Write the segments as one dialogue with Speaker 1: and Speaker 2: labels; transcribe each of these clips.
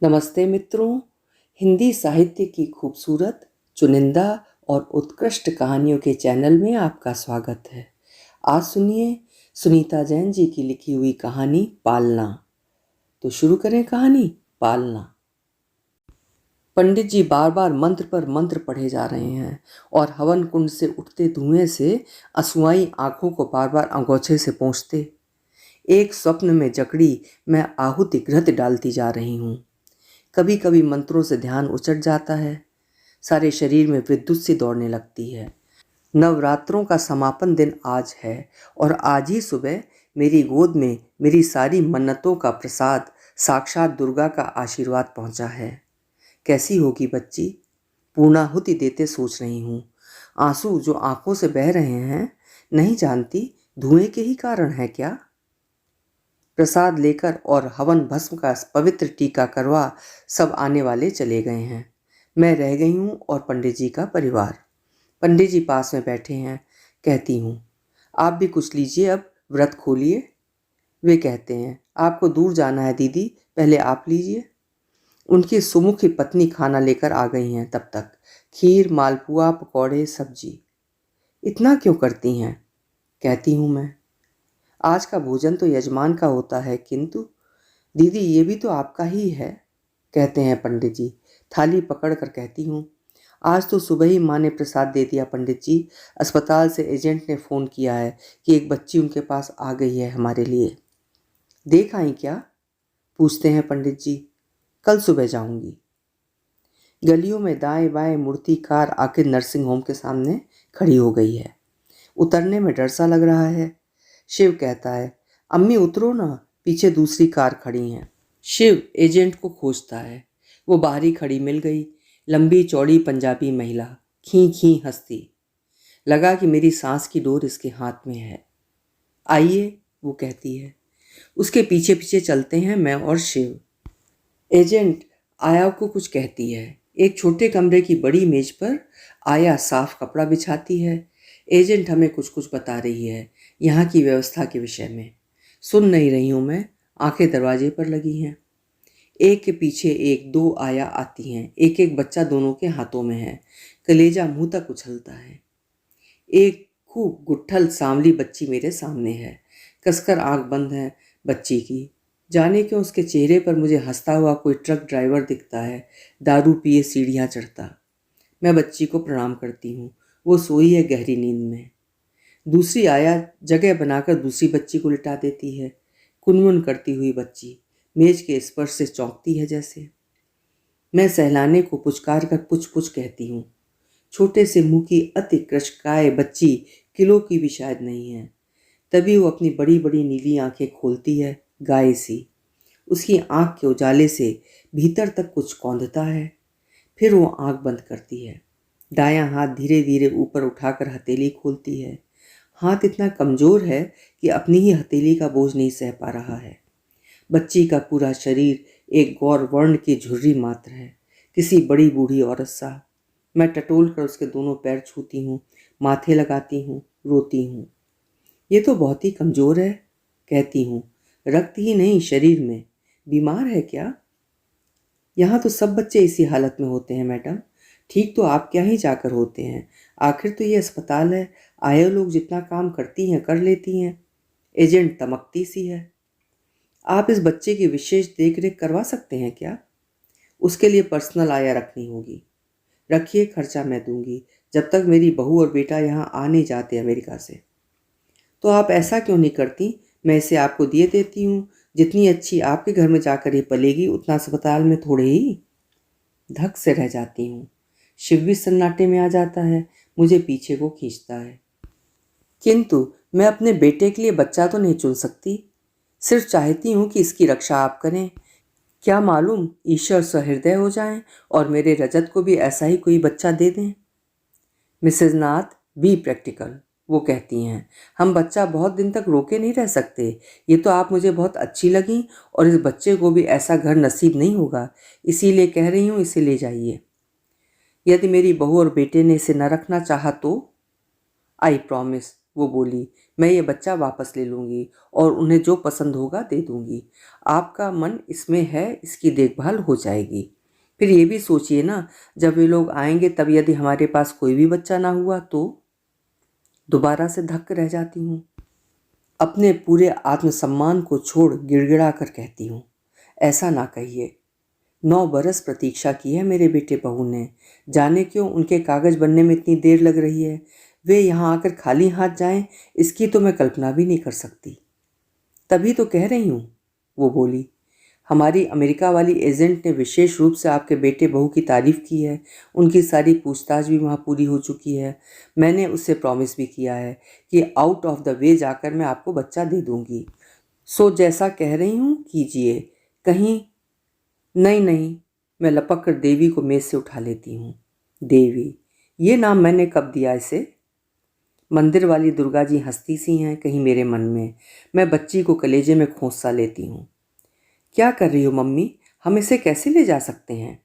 Speaker 1: नमस्ते मित्रों। हिंदी साहित्य की खूबसूरत, चुनिंदा और उत्कृष्ट कहानियों के चैनल में आपका स्वागत है। आज सुनिए सुनीता जैन जी की लिखी हुई कहानी पालना। तो शुरू करें कहानी पालना। पंडित जी बार बार मंत्र पर मंत्र पढ़े जा रहे हैं और हवन कुंड से उठते धुएं से असुआई आंखों को बार बार अंगोछे से पोंछते। एक स्वप्न में जकड़ी मैं आहुति घृत डालती जा रही हूँ। कभी कभी मंत्रों से ध्यान उचट जाता है, सारे शरीर में विद्युत सी दौड़ने लगती है। नवरात्रों का समापन दिन आज है और आज ही सुबह मेरी गोद में मेरी सारी मन्नतों का प्रसाद साक्षात दुर्गा का आशीर्वाद पहुंचा है। कैसी होगी बच्ची, पूर्णाहुति देते सोच रही हूँ। आंसू जो आंखों से बह रहे हैं, नहीं जानती धुएं के ही कारण है क्या। प्रसाद लेकर और हवन भस्म का पवित्र टीका करवा सब आने वाले चले गए हैं। मैं रह गई हूँ और पंडित जी का परिवार। पंडित जी पास में बैठे हैं। कहती हूँ, आप भी कुछ लीजिए, अब व्रत खोलिए। वे कहते हैं, आपको दूर जाना है दीदी, पहले आप लीजिए। उनकी सुमुखी पत्नी खाना लेकर आ गई हैं। तब तक खीर, मालपुआ, पकौड़े, सब्जी। इतना क्यों करती हैं, कहती हूँ मैं। आज का भोजन तो यजमान का होता है, किंतु दीदी ये भी तो आपका ही है, कहते हैं पंडित जी। थाली पकड़ कर कहती हूँ, आज तो सुबह ही माँ ने प्रसाद दे दिया पंडित जी। अस्पताल से एजेंट ने फ़ोन किया है कि एक बच्ची उनके पास आ गई है हमारे लिए। देख आई क्या, पूछते हैं पंडित जी। कल सुबह जाऊंगी। गलियों में दाएं बाएं मुड़ती कार आखिर नर्सिंग होम के सामने खड़ी हो गई है। उतरने में डर सा लग रहा है। शिव कहता है, अम्मी उतरो ना, पीछे दूसरी कार खड़ी है। शिव एजेंट को खोजता है। वो बाहर ही खड़ी मिल गई। लंबी चौड़ी पंजाबी महिला, खी खी हंसती। लगा कि मेरी सांस की डोर इसके हाथ में है। आइए, वो कहती है। उसके पीछे पीछे चलते हैं मैं और शिव। एजेंट आया को कुछ कहती है। एक छोटे कमरे की बड़ी मेज पर आया साफ कपड़ा बिछाती है। एजेंट हमें कुछ कुछ बता रही है यहाँ की व्यवस्था के विषय में। सुन नहीं रही हूँ मैं, आंखें दरवाजे पर लगी हैं। एक के पीछे एक दो आया आती हैं। एक एक बच्चा दोनों के हाथों में है। कलेजा मुंह तक उछलता है। एक खूब गुट्ठल सांवली बच्ची मेरे सामने है। कसकर आंख बंद है बच्ची की। जाने क्यों उसके चेहरे पर मुझे हंसता हुआ कोई ट्रक ड्राइवर दिखता है, दारू पिए सीढ़ियाँ चढ़ता। मैं बच्ची को प्रणाम करती हूँ। वो सोई है गहरी नींद में। दूसरी आया जगह बनाकर दूसरी बच्ची को लिटा देती है। कुनमुन करती हुई बच्ची मेज के स्पर्श से चौंकती है जैसे। मैं सहलाने को पुचकार कर पुछ पुछ कहती हूँ। छोटे से मुंह की अति कृशकाय बच्ची किलो की भी शायद नहीं है। तभी वो अपनी बड़ी बड़ी नीली आंखें खोलती है, गाय सी। उसकी आंख के उजाले से भीतर तक कुछ कौंधता है। फिर वो आंख बंद करती है। दायां हाथ धीरे धीरे ऊपर उठाकर हथेली खोलती है। हाथ इतना कमजोर है कि अपनी ही हथेली का बोझ नहीं सह पा रहा है। बच्ची का पूरा शरीर एक गौर वर्ण की झुर्री मात्र है, किसी बड़ी बूढ़ी औरत सा। मैं टटोल कर उसके दोनों पैर छूती हूँ, माथे लगाती हूँ, रोती हूँ। ये तो बहुत ही कमज़ोर है, कहती हूँ। रक्त ही नहीं, शरीर में बीमार है क्या। यहाँ तो सब बच्चे इसी हालत में होते हैं मैडम। ठीक तो आप क्या ही जाकर होते हैं, आखिर तो ये अस्पताल है। आए लोग जितना काम करती हैं कर लेती हैं। एजेंट तमकती सी है। आप इस बच्चे की विशेष देख रेख करवा सकते हैं क्या। उसके लिए पर्सनल आया रखनी होगी। रखिए, खर्चा मैं दूंगी, जब तक मेरी बहू और बेटा यहाँ आ नहीं जाते अमेरिका से। तो आप ऐसा क्यों नहीं करती, मैं इसे आपको दिए देती हूँ। जितनी अच्छी आपके घर में जाकर ये पलेगी, उतना अस्पताल में थोड़े ही। धक से रह जाती हूँ। शिव भी सन्नाटे में आ जाता है, मुझे पीछे को खींचता है। किंतु मैं अपने बेटे के लिए बच्चा तो नहीं चुन सकती। सिर्फ चाहती हूँ कि इसकी रक्षा आप करें। क्या मालूम ईश्वर सहृदय हो जाएं और मेरे रजत को भी ऐसा ही कोई बच्चा दे दें। मिसेज नाथ, बी प्रैक्टिकल, वो कहती हैं। हम बच्चा बहुत दिन तक रोके नहीं रह सकते। ये तो आप मुझे बहुत अच्छी लगी और इस बच्चे को भी ऐसा घर नसीब नहीं होगा, इसीलिए कह रही हूँ इसे ले जाइए। यदि मेरी बहू और बेटे ने इसे न रखना चाहा तो। आई प्रॉमिस, वो बोली। मैं ये बच्चा वापस ले लूँगी और उन्हें जो पसंद होगा दे दूँगी। आपका मन इसमें है, इसकी देखभाल हो जाएगी। फिर ये भी सोचिए ना, जब वे लोग आएंगे तब यदि हमारे पास कोई भी बच्चा ना हुआ तो। दोबारा से धक्क रह जाती हूँ। अपने पूरे आत्मसम्मान को छोड़ गिड़गिड़ा कर कहती हूँ, ऐसा ना कहिए। 9 बरस प्रतीक्षा की है मेरे बेटे बहू ने। जाने क्यों उनके कागज बनने में इतनी देर लग रही है। वे यहाँ आकर खाली हाथ जाएं, इसकी तो मैं कल्पना भी नहीं कर सकती। तभी तो कह रही हूँ, वो बोली। हमारी अमेरिका वाली एजेंट ने विशेष रूप से आपके बेटे बहू की तारीफ की है। उनकी सारी पूछताछ भी वहाँ पूरी हो चुकी है। मैंने उससे प्रॉमिस भी किया है कि आउट ऑफ द वे जाकर मैं आपको बच्चा दे दूँगी। सो जैसा कह रही हूँ कीजिए। कहीं नहीं नहीं, मैं लपक कर देवी को मेज से उठा लेती हूँ। देवी, ये नाम मैंने कब दिया इसे? मंदिर वाली दुर्गा जी हंसती सी हैं कहीं मेरे मन में। मैं बच्ची को कलेजे में खोंस सा लेती हूँ। क्या कर रही हो मम्मी? हम इसे कैसे ले जा सकते हैं?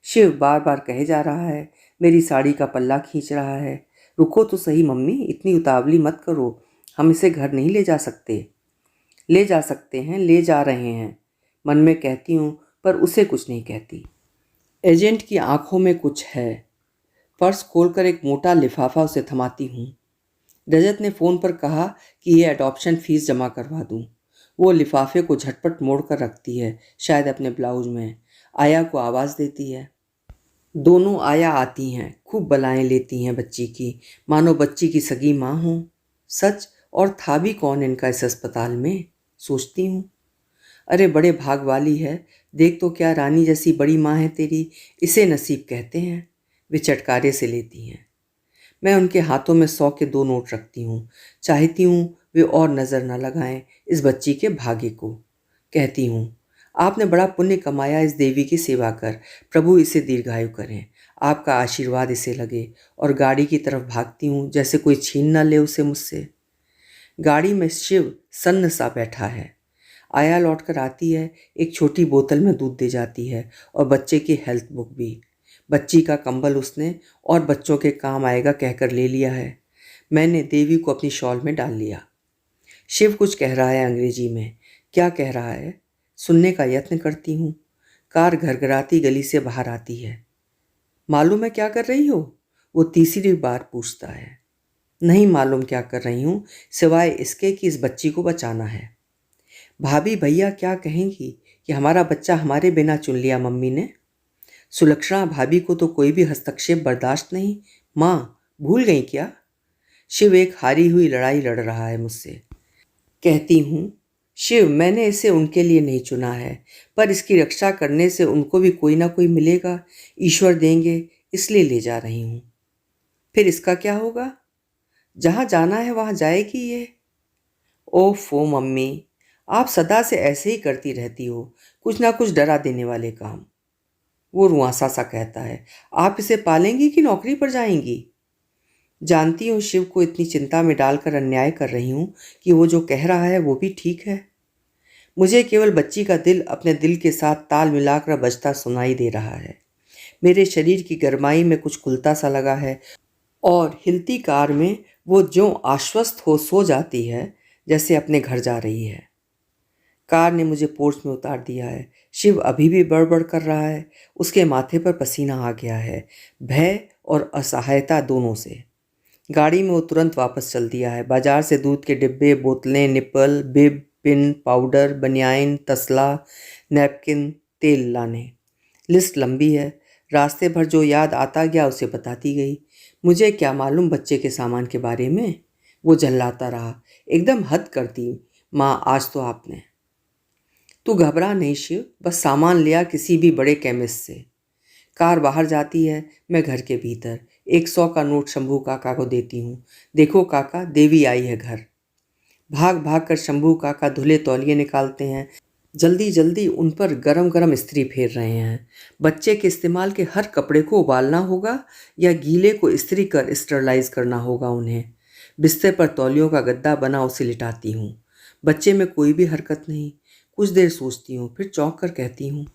Speaker 1: शिव बार बार कहे जा रहा है। मेरी साड़ी का पल्ला खींच रहा है। रुको तो सही मम्मी, इतनी उतावली मत करो। हम इसे घर नहीं ले जा सकते। ले जा सकते हैं, ले जा रहे हैं, मन में कहती हूँ, पर उसे कुछ नहीं कहती। एजेंट की आंखों में कुछ है। पर्स खोलकर एक मोटा लिफाफा उसे थमाती हूँ। रजत ने फ़ोन पर कहा कि ये अडॉप्शन फ़ीस जमा करवा दूँ। वो लिफाफे को झटपट मोड़ कर रखती है, शायद अपने ब्लाउज में। आया को आवाज़ देती है। दोनों आया आती हैं, खूब बलाएं लेती हैं बच्ची की, मानो बच्ची की सगी माँ हो। सच, और था भी कौन इनका इस अस्पताल में, सोचती हूँ। अरे बड़े भाग वाली है, देख तो क्या रानी जैसी बड़ी माँ है तेरी, इसे नसीब कहते हैं। वे चटकारे से लेती हैं। मैं उनके हाथों में 100 के 2 नोट रखती हूँ। चाहती हूँ वे और नज़र न लगाएं इस बच्ची के भाग्य को। कहती हूँ, आपने बड़ा पुण्य कमाया इस देवी की सेवा कर, प्रभु इसे दीर्घायु करें, आपका आशीर्वाद इसे लगे। और गाड़ी की तरफ भागती हूँ जैसे कोई छीन न ले उसे मुझसे। गाड़ी में शिव सन्न सा बैठा है। आया लौटकर आती है, एक छोटी बोतल में दूध दे जाती है और बच्चे की हेल्थ बुक भी। बच्ची का कंबल उसने और बच्चों के काम आएगा कहकर ले लिया है। मैंने देवी को अपनी शॉल में डाल लिया। शिव कुछ कह रहा है अंग्रेजी में। क्या कह रहा है? सुनने का यत्न करती हूँ। कार घरघराती गली से बाहर आती है। मालूम है क्या कर रही हो? वो तीसरी बार पूछता है। नहीं मालूम क्या कर रही हूँ, सिवाय इसके कि इस बच्ची को बचाना है। भाभी भैया क्या कहेंगी कि हमारा बच्चा हमारे बिना चुन लिया मम्मी ने। सुलक्षणा भाभी को तो कोई भी हस्तक्षेप बर्दाश्त नहीं। माँ, भूल गई क्या? शिव एक हारी हुई लड़ाई लड़ रहा है मुझसे। कहती हूँ, शिव मैंने इसे उनके लिए नहीं चुना है, पर इसकी रक्षा करने से उनको भी कोई ना कोई मिलेगा, ईश्वर देंगे, इसलिए ले जा रही हूँ। फिर इसका क्या होगा? जहाँ जाना है वहाँ जाएगी ये। ओफो मम्मी, आप सदा से ऐसे ही करती रहती हो, कुछ ना कुछ डरा देने वाले काम। वो रुआंसा सा कहता है। आप इसे पालेंगी कि नौकरी पर जाएंगी? जानती हूँ शिव को इतनी चिंता में डालकर अन्याय कर रही हूँ कि वो जो कह रहा है वो भी ठीक है। मुझे केवल बच्ची का दिल अपने दिल के साथ ताल मिलाकर बजता सुनाई दे रहा है। मेरे शरीर की गरमाई में कुछ खुलता सा लगा है और हिलती कार में वो ज्यों आश्वस्त हो सो जाती है जैसे अपने घर जा रही है। कार ने मुझे पोर्च में उतार दिया है। शिव अभी भी बड़बड़ कर रहा है। उसके माथे पर पसीना आ गया है, भय और असहायता दोनों से। गाड़ी में वो तुरंत वापस चल दिया है। बाजार से दूध के डिब्बे, बोतलें, निप्पल, बिब, पिन, पाउडर, बनियाइन, तसला, नैपकिन, तेल लाने। लिस्ट लंबी है। रास्ते भर जो याद आता गया उसे बताती गई। मुझे क्या मालूम बच्चे के सामान के बारे में। वो झल्लाता रहा। एकदम हद कर दी माँ आज तो आपने। तू घबरा नहीं शिव, बस सामान लिया किसी भी बड़े केमिस्ट से। कार बाहर जाती है, मैं घर के भीतर 100 का नोट शंभू काका को देती हूँ। देखो काका, देवी आई है घर। भाग भाग कर शंभू काका धुले तौलिए निकालते हैं। जल्दी जल्दी उन पर गरम गरम इस्त्री फेर रहे हैं। बच्चे के इस्तेमाल के हर कपड़े को उबालना होगा या गीले को इस्त्री कर स्टरलाइज करना होगा उन्हें। बिस्तर पर तौलियों का गद्दा बना उसे लिटाती हूँ। बच्चे में कोई भी हरकत नहीं। कुछ देर सोचती हूँ, फिर चौंक कर कहती हूँ,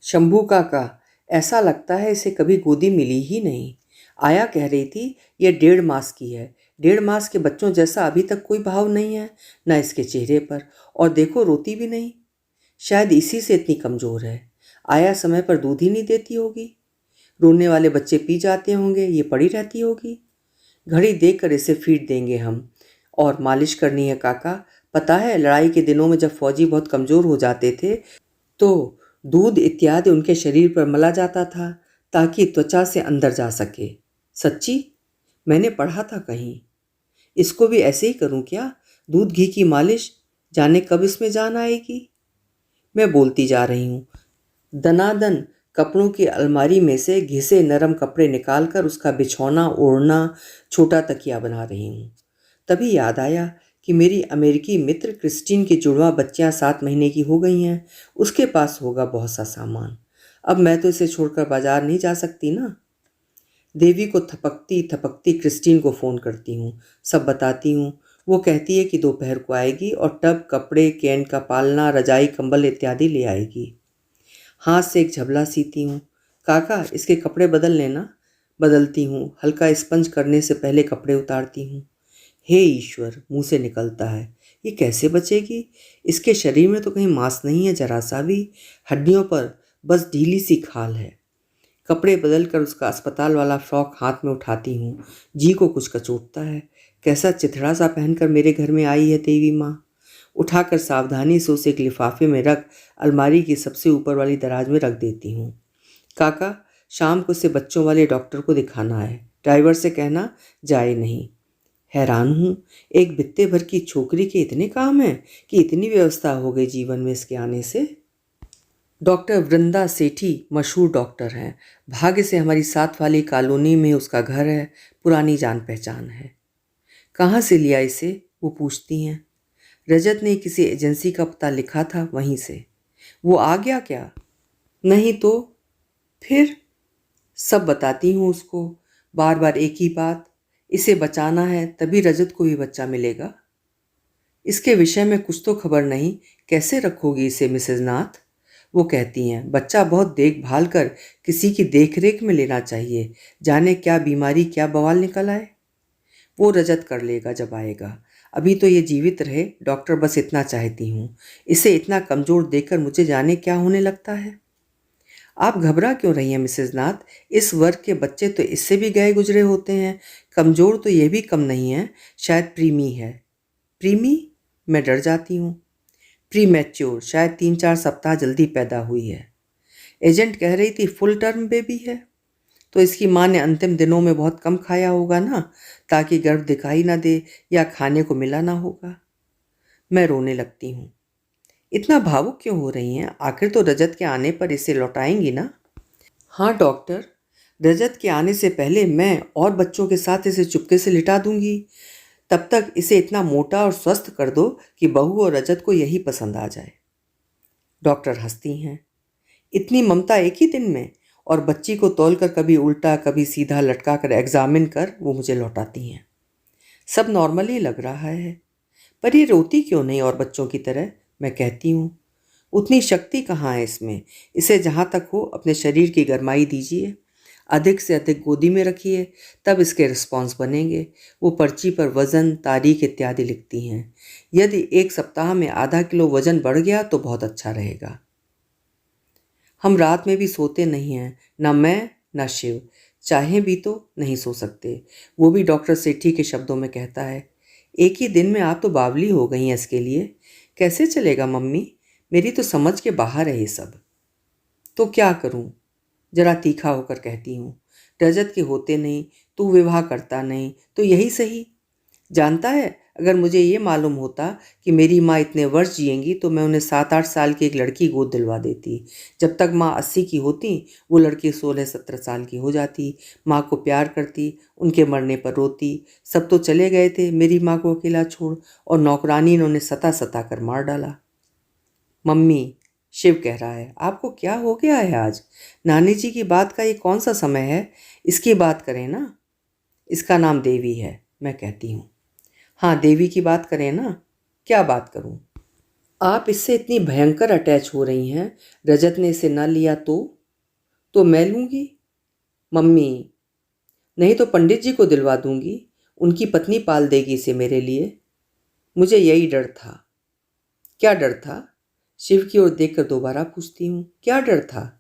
Speaker 1: शंभू काका, ऐसा लगता है इसे कभी गोदी मिली ही नहीं। आया कह रही थी ये 1.5 मास की है। 1.5 मास के बच्चों जैसा अभी तक कोई भाव नहीं है, न इसके चेहरे पर, और देखो रोती भी नहीं। शायद इसी से इतनी कमज़ोर है। आया समय पर दूध ही नहीं देती होगी। रोने वाले बच्चे पी जाते होंगे, ये पड़ी रहती होगी। घड़ी देख कर इसे फीड देंगे हम। और मालिश करनी है काका। पता है, लड़ाई के दिनों में जब फौजी बहुत कमज़ोर हो जाते थे तो दूध इत्यादि उनके शरीर पर मला जाता था ताकि त्वचा से अंदर जा सके। सच्ची? मैंने पढ़ा था कहीं। इसको भी ऐसे ही करूं क्या? दूध घी की मालिश? जाने कब इसमें जान आएगी। मैं बोलती जा रही हूँ। दनादन कपड़ों की अलमारी में से घिसे नरम कपड़े निकालकर उसका बिछौना ओढ़ना छोटा तकिया बना रही हूँ। तभी याद आया कि मेरी अमेरिकी मित्र क्रिस्टीन की जुड़वा बच्चियाँ 7 महीने की हो गई हैं। उसके पास होगा बहुत सा सामान। अब मैं तो इसे छोड़कर बाजार नहीं जा सकती ना। देवी को थपकती थपकती क्रिस्टीन को फ़ोन करती हूँ, सब बताती हूँ। वो कहती है कि दोपहर को आएगी और टब, कपड़े, कैन का पालना, रजाई, कंबल इत्यादि ले आएगी। हाथ से एक झबला सीती हूँ। काका, इसके कपड़े बदल लेना। बदलती हूँ। हल्का स्पंज करने से पहले कपड़े उतारती हूँ। हे ईश्वर, मुंह से निकलता है, ये कैसे बचेगी? इसके शरीर में तो कहीं मांस नहीं है जरा सा भी। हड्डियों पर बस ढीली सी खाल है। कपड़े बदलकर उसका अस्पताल वाला फ्रॉक हाथ में उठाती हूँ। जी को कुछ कचोटता है। कैसा चिथड़ा सा पहनकर मेरे घर में आई है देवी माँ। उठाकर सावधानी से उसे एक लिफाफे में रख अलमारी की सबसे ऊपर वाली दराज में रख देती हूँ। काका, शाम को उसे बच्चों वाले डॉक्टर को दिखाना है। ड्राइवर से कहना जाए नहीं। हैरान हूँ, एक बित्ते भर की छोकरी के इतने काम हैं कि इतनी व्यवस्था हो गई जीवन में इसके आने से। डॉक्टर वृंदा सेठी मशहूर डॉक्टर हैं। भाग्य से हमारी साथ वाली कॉलोनी में उसका घर है। पुरानी जान पहचान है। कहाँ से लिया इसे? वो पूछती हैं। रजत ने किसी एजेंसी का पता लिखा था, वहीं से। वो आ गया क्या? नहीं तो फिर? सब बताती हूँ उसको। बार बार एक ही बात, इसे बचाना है, तभी रजत को भी बच्चा मिलेगा। इसके विषय में कुछ तो खबर नहीं, कैसे रखोगी इसे मिसेज नाथ? वो कहती हैं, बच्चा बहुत देखभाल कर किसी की देखरेख में लेना चाहिए। जाने क्या बीमारी, क्या बवाल निकल आए। वो रजत कर लेगा जब आएगा। अभी तो ये जीवित रहे, डॉक्टर, बस इतना चाहती हूँ। इसे इतना कमज़ोर देखकर मुझे जाने क्या होने लगता है। आप घबरा क्यों रही हैं मिसेज नाथ? इस वर्ग के बच्चे तो इससे भी गए गुजरे होते हैं। कमज़ोर तो ये भी कम नहीं है। शायद प्रीमी है। प्रीमी? मैं डर जाती हूँ। प्री मैच्योर, शायद 3-4 सप्ताह जल्दी पैदा हुई है। एजेंट कह रही थी फुल टर्म बेबी है। तो इसकी माँ ने अंतिम दिनों में बहुत कम खाया होगा ना, ताकि गर्भ दिखाई ना दे या खाने को मिला ना होगा। मैं रोने लगती हूँ। इतना भावुक क्यों हो रही हैं? आखिर तो रजत के आने पर इसे लौटाएंगी ना? हाँ डॉक्टर, रजत के आने से पहले मैं और बच्चों के साथ इसे चुपके से लिटा दूंगी। तब तक इसे इतना मोटा और स्वस्थ कर दो कि बहू और रजत को यही पसंद आ जाए। डॉक्टर हंसती हैं। इतनी ममता एक ही दिन में? और बच्ची को तौलकर कभी उल्टा कभी सीधा लटका कर एग्जामिन कर वो मुझे लौटाती हैं। सब नॉर्मल ही लग रहा है, पर ये रोती क्यों नहीं और बच्चों की तरह? मैं कहती हूँ, उतनी शक्ति कहाँ है इसमें। इसे जहाँ तक हो अपने शरीर की गरमाई दीजिए। अधिक से अधिक गोदी में रखिए, तब इसके रिस्पॉन्स बनेंगे। वो पर्ची पर वज़न, तारीख इत्यादि लिखती हैं। यदि 1 सप्ताह में आधा किलो वज़न बढ़ गया तो बहुत अच्छा रहेगा। हम रात में भी सोते नहीं हैं, ना मैं ना शिव। चाहे भी तो नहीं सो सकते। वो भी डॉक्टर सेठी के शब्दों में कहता है। एक ही दिन में आप तो बावली हो गई हैं इसके लिए। कैसे चलेगा मम्मी? मेरी तो समझ के बाहर है ये सब। तो क्या करूं? जरा तीखा होकर कहती हूँ। रजत के होते नहीं, तू विवाह करता नहीं, तो यही सही। जानता है, अगर मुझे ये मालूम होता कि मेरी माँ इतने वर्ष जिएंगी तो मैं उन्हें 7-8 साल की एक लड़की गोद दिलवा देती। जब तक माँ 80 की होती, वो लड़की 16-17 साल की हो जाती। माँ को प्यार करती, उनके मरने पर रोती। सब तो चले गए थे मेरी माँ को अकेला छोड़, और नौकरानी ने उन्हें सता सता कर मार डाला। मम्मी, शिव कह रहा है, आपको क्या हो गया है आज? नानी जी की बात का ये कौन सा समय है? इसकी बात करें ना। इसका नाम देवी है, मैं कहती हूँ। हाँ, देवी की बात करें ना। क्या बात करूं? आप इससे इतनी भयंकर अटैच हो रही हैं। रजत ने इसे न लिया तो मैं लूंगी। मम्मी, नहीं तो पंडित जी को दिलवा दूंगी। उनकी पत्नी पाल देगी इसे मेरे लिए। मुझे यही डर था। क्या डर था? शिव की ओर देखकर दोबारा पूछती हूँ, क्या डर था?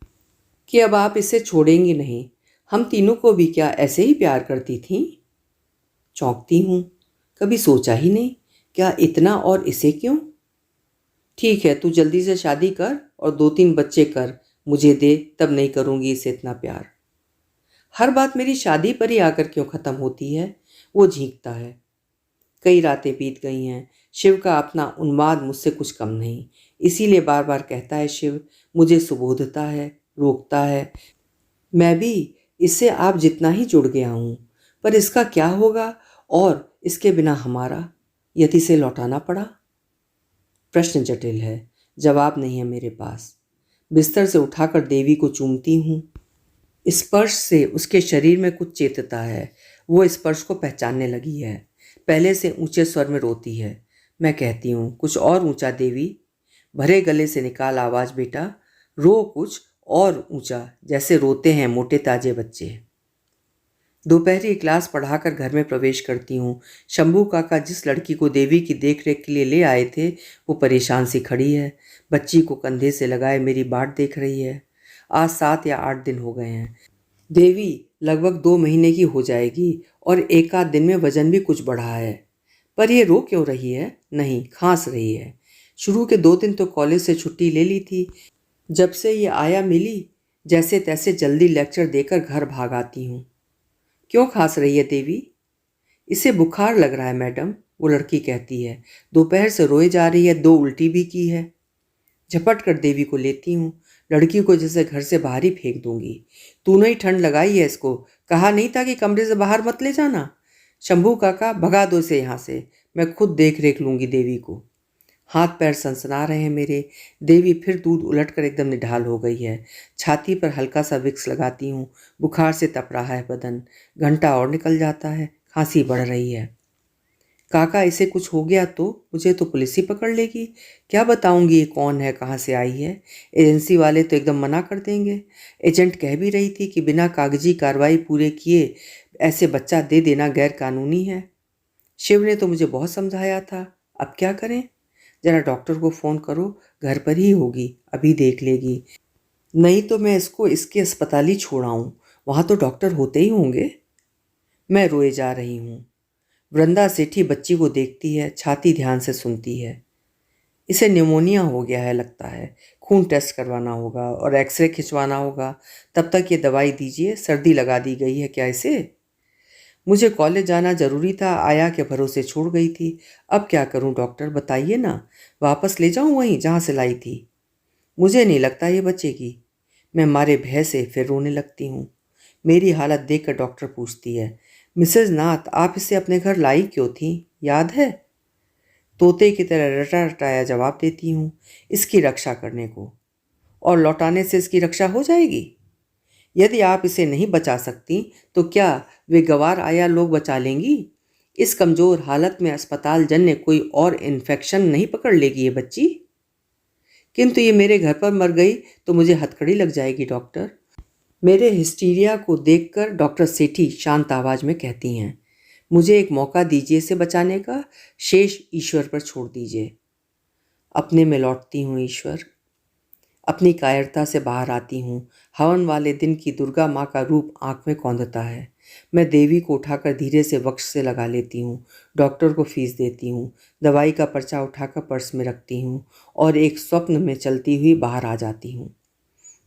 Speaker 1: कि अब आप इसे छोड़ेंगी नहीं। हम तीनों को भी क्या ऐसे ही प्यार करती थीं? चौंकती हूँ। कभी सोचा ही नहीं। क्या इतना, और इसे क्यों? ठीक है, तू जल्दी से शादी कर और 2-3 बच्चे कर, मुझे दे, तब नहीं करूँगी इसे इतना प्यार। हर बात मेरी शादी पर ही आकर क्यों ख़त्म होती है? वो झींकता है। कई रातें बीत गई हैं। शिव का अपना उन्माद मुझसे कुछ कम नहीं। इसीलिए बार बार कहता है शिव, मुझे सुबोधता है, रोकता है। मैं भी इससे आप जितना ही जुड़ गया हूँ। पर इसका क्या होगा, और इसके बिना हमारा, यदि इसे लौटाना पड़ा? प्रश्न जटिल है, जवाब नहीं है मेरे पास। बिस्तर से उठाकर देवी को चूमती हूँ। स्पर्श से उसके शरीर में कुछ चेतता है। वो स्पर्श को पहचानने लगी है। पहले से ऊंचे स्वर में रोती है। मैं कहती हूँ, कुछ और ऊंचा देवी। भरे गले से निकाल आवाज बेटा। रो कुछ और ऊंचा, जैसे रोते हैं मोटे ताजे बच्चे। दोपहरी क्लास पढ़ाकर घर में प्रवेश करती हूँ। शंभू काका जिस लड़की को देवी की देखरेख के लिए ले आए थे, वो परेशान सी खड़ी है। बच्ची को कंधे से लगाए मेरी बाट देख रही है। आज 7 या 8 दिन हो गए हैं। देवी लगभग 2 महीने की हो जाएगी और एक आध दिन में वजन भी कुछ बढ़ा है। पर ये रो क्यों रही है? नहीं, खांस रही है। शुरू के 2 दिन तो कॉलेज से छुट्टी ले ली थी। जब से ये आया मिली, जैसे तैसे जल्दी लेक्चर देकर घर भाग आती हूँ। क्यों खांस रही है देवी? इसे बुखार लग रहा है मैडम, वो लड़की कहती है। दोपहर से रोए जा रही है, 2 उल्टी भी की है। झपट कर देवी को लेती हूँ। लड़की को जैसे घर से बाहर ही फेंक दूंगी। तूने ही ठंड लगाई है इसको, कहा नहीं था कि कमरे से बाहर मत ले जाना? शंभू काका, भगा दो इसे यहाँ से, मैं खुद देख रेख लूंगी देवी को। हाथ पैर सनसना रहे हैं मेरे। देवी फिर दूध उलटकर एकदम निढाल हो गई है। छाती पर हल्का सा विक्स लगाती हूँ। बुखार से तप रहा है बदन। घंटा और निकल जाता है, खांसी बढ़ रही है। काका, इसे कुछ हो गया तो मुझे तो पुलिस ही पकड़ लेगी। क्या बताऊंगी ये कौन है, कहाँ से आई है? एजेंसी वाले तो एकदम मना कर देंगे। एजेंट कह भी रही थी कि बिना कागजी कार्रवाई पूरे किए ऐसे बच्चा दे देना गैर कानूनी है। शिव ने तो मुझे बहुत समझाया था। अब क्या करें? जरा डॉक्टर को फ़ोन करो, घर पर ही होगी, अभी देख लेगी। नहीं तो मैं इसको इसके अस्पताल ही छोड़ाऊँ, वहाँ तो डॉक्टर होते ही होंगे। मैं रोए जा रही हूँ। वृंदा सेठी बच्ची को देखती है, छाती ध्यान से सुनती है। इसे न्यूमोनिया हो गया है लगता है। खून टेस्ट करवाना होगा और एक्सरे खिंचवाना होगा। तब तक ये दवाई दीजिए। सर्दी लगा दी गई है क्या इसे? मुझे कॉलेज जाना जरूरी था, आया के भरोसे छोड़ गई थी। अब क्या करूं डॉक्टर, बताइए ना। वापस ले जाऊं वहीं जहां से लाई थी? मुझे नहीं लगता ये बचेगी। मैं मारे भय से फिर रोने लगती हूँ। मेरी हालत देखकर डॉक्टर पूछती है, मिसेज नाथ, आप इसे अपने घर लाई क्यों थी, याद है? तोते की तरह रटा रटाया जवाब देती हूँ, इसकी रक्षा करने को। और लौटाने से इसकी रक्षा हो जाएगी? यदि आप इसे नहीं बचा सकती तो क्या वे गंवार आया लोग बचा लेंगी? इस कमजोर हालत में अस्पताल जन्य कोई और इन्फेक्शन नहीं पकड़ लेगी ये बच्ची? किंतु ये मेरे घर पर मर गई तो मुझे हथकड़ी लग जाएगी डॉक्टर। मेरे हिस्टीरिया को देखकर डॉक्टर सेठी शांत आवाज में कहती हैं, मुझे एक मौका दीजिए इसे बचाने का, शेष ईश्वर पर छोड़ दीजिए। अपने में लौटती हूँ ईश्वर। अपनी कायरता से बाहर आती हूँ। हवन वाले दिन की दुर्गा माँ का रूप आंख में कौंधता है। मैं देवी को उठाकर धीरे से वक्ष से लगा लेती हूँ। डॉक्टर को फीस देती हूँ। दवाई का पर्चा उठाकर पर्स में रखती हूँ और एक स्वप्न में चलती हुई बाहर आ जाती हूँ।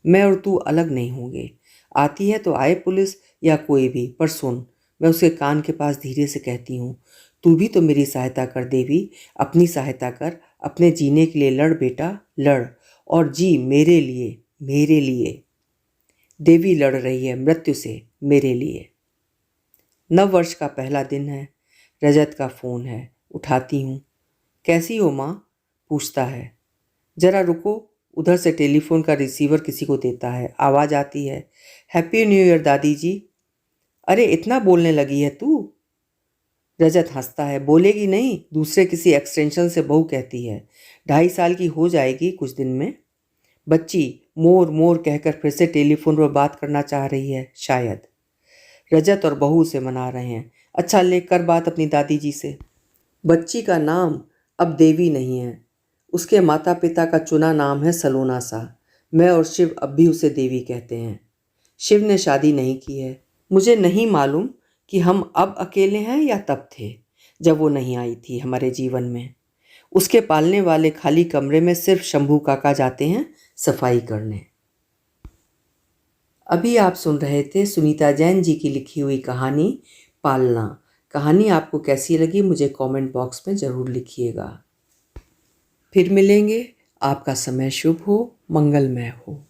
Speaker 1: मैं और तू अलग नहीं होंगे। आती है तो आए पुलिस या कोई भी, पर सुन, मैं उसके कान के पास धीरे से कहती हूँ, तू भी तो मेरी सहायता कर देवी, अपनी सहायता कर। अपने जीने के लिए लड़ बेटा, लड़, और जी मेरे लिए, मेरे लिए। देवी लड़ रही है मृत्यु से मेरे लिए। नव वर्ष का पहला दिन है। रजत का फ़ोन है। उठाती हूँ। कैसी हो माँ, पूछता है। जरा रुको, उधर से टेलीफोन का रिसीवर किसी को देता है। आवाज़ आती है, हैप्पी न्यू ईयर दादी जी। अरे इतना बोलने लगी है तू? रजत हंसता है। बोलेगी नहीं, दूसरे किसी एक्सटेंशन से बहू कहती है। 2.5 साल की हो जाएगी कुछ दिन में। बच्ची मोर मोर कहकर फिर से टेलीफोन पर बात करना चाह रही है शायद। रजत और बहू उसे मना रहे हैं। अच्छा, लेकर बात अपनी दादी जी से। बच्ची का नाम अब देवी नहीं है, उसके माता पिता का चुना नाम है सलोना सा। मैं और शिव अब भी उसे देवी कहते हैं। शिव ने शादी नहीं की है। मुझे नहीं मालूम कि हम अब अकेले हैं या तब थे, जब वो नहीं आई थी हमारे जीवन में। उसके पालने वाले खाली कमरे में सिर्फ शंभू काका जाते हैं सफाई करने। अभी आप सुन रहे थे सुनीता जैन जी की लिखी हुई कहानी पालना। कहानी आपको कैसी लगी मुझे कमेंट बॉक्स में ज़रूर लिखिएगा। फिर मिलेंगे। आपका समय शुभ हो, मंगलमय हो।